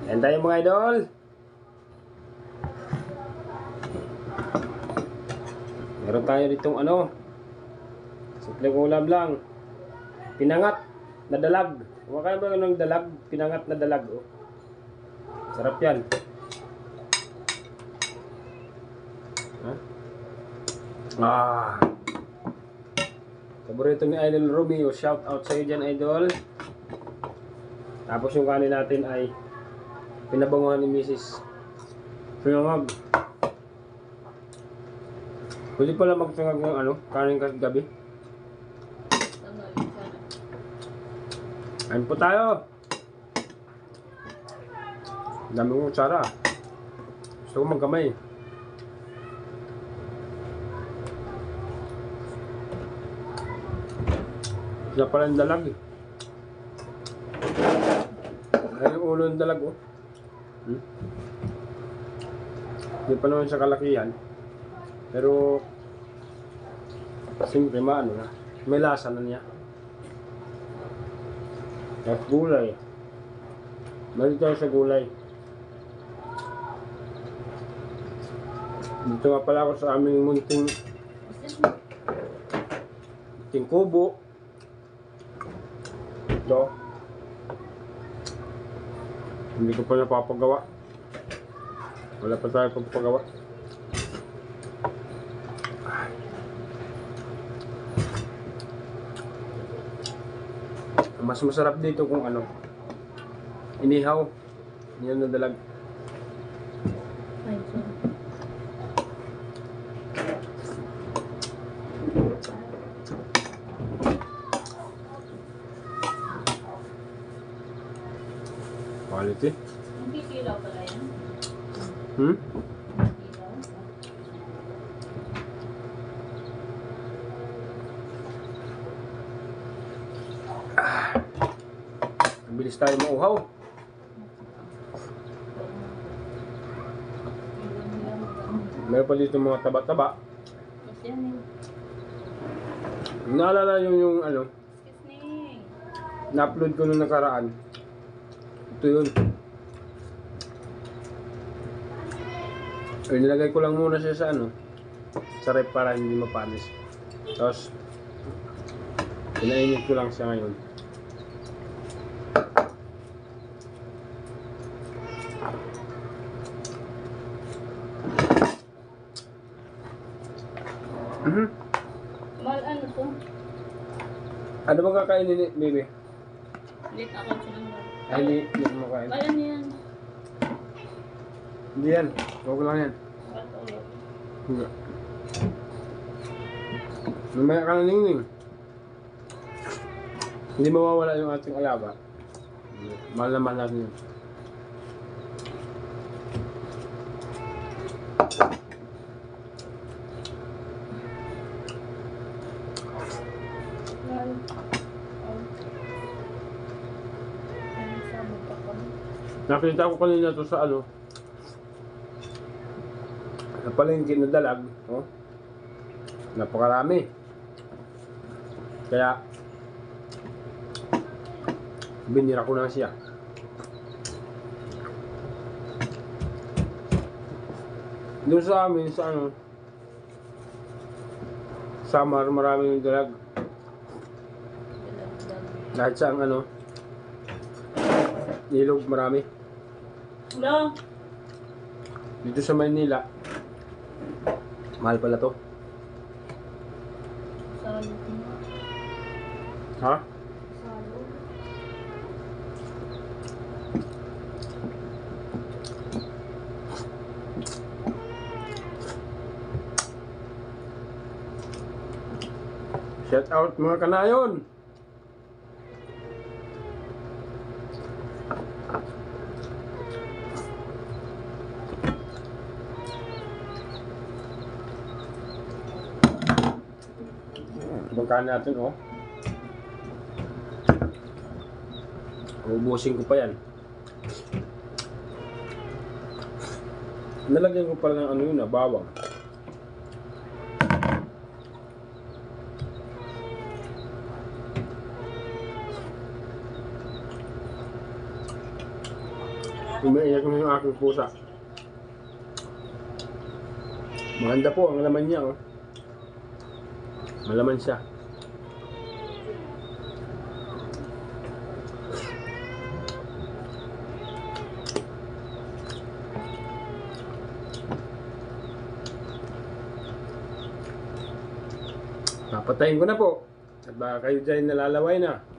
Yan tayo mga idol. Meron tayo ditong ano, simpleng ulam lang. Pinangat na dalag. Kumakain ba ng dalag? Pinangat na dalag. Oh. Sarap yan. Huh? Paborito ni Idol Romeo. Shout out sa iyo dyan, Idol. Tapos yung kanin natin ay pinabanguhan ni Mrs. Pinangag. Pwede pala magpingag ng ano, kanin kasi gabi. Ayun po tayo. Dami kong kutsara. Gusto ko magkamay. Siya pala yung dalag eh. Ay, yung ulo ng dalag oh. Hindi pa naman siya kalakihan. Pero siyempre maano na. May lasa na niya. At gulay. Balik tayo sa gulay. Dito nga pala ako sa aming munting kubo. Ito. Hindi ko pa napapagawa. Wala pa tayo pagpagawa. Mas masarap dito kung ano, inihaw. Yan na dalag. Quality. Hindi kilaw pala yan. Hmm? Bilis tayo mauhaw. Meron pa dito mga taba-taba. Naalala yung ano, na-upload ko nung nakaraan. Ito yun. Ay, nilagay ko lang muna siya sa ano, sa rep para hindi mapanis. Tapos pinainit ko lang siya ngayon. Mal, ano to? Ano bang kakainin ni Bibi? Lit ako sinunod. Ay, hindi mo kain. Ay, ano yan? Hindi yan. Huwag lang yan. Bato ulo. Hindi. Lumaya ka na ningning. Hindi mawawala yung ating alaga. Mahal naman natin yun. Mal. Ano sa buka ko? Nakita ko kanina to sa ano, sa palengke na dalag, oh. Napakarami. Kaya binira ko na siya. Doon sa amin, sa ano, Samar, maraming dalag. Kahit sa ano, ilog marami. Hello? Dito sa Maynila, mahal pala to. Salo. Ha? Salo. Shout out mga kanayon! Bangkaan natin, oh. Ubusin ko pa yan. Nalagyan ko pala ng ano yun, bawang. Umiiyak na yung aking pusa. Maganda po ang laman niya, oh. Malaman siya. Papatayin ko na po. At baka kayo dyan nalalaway na.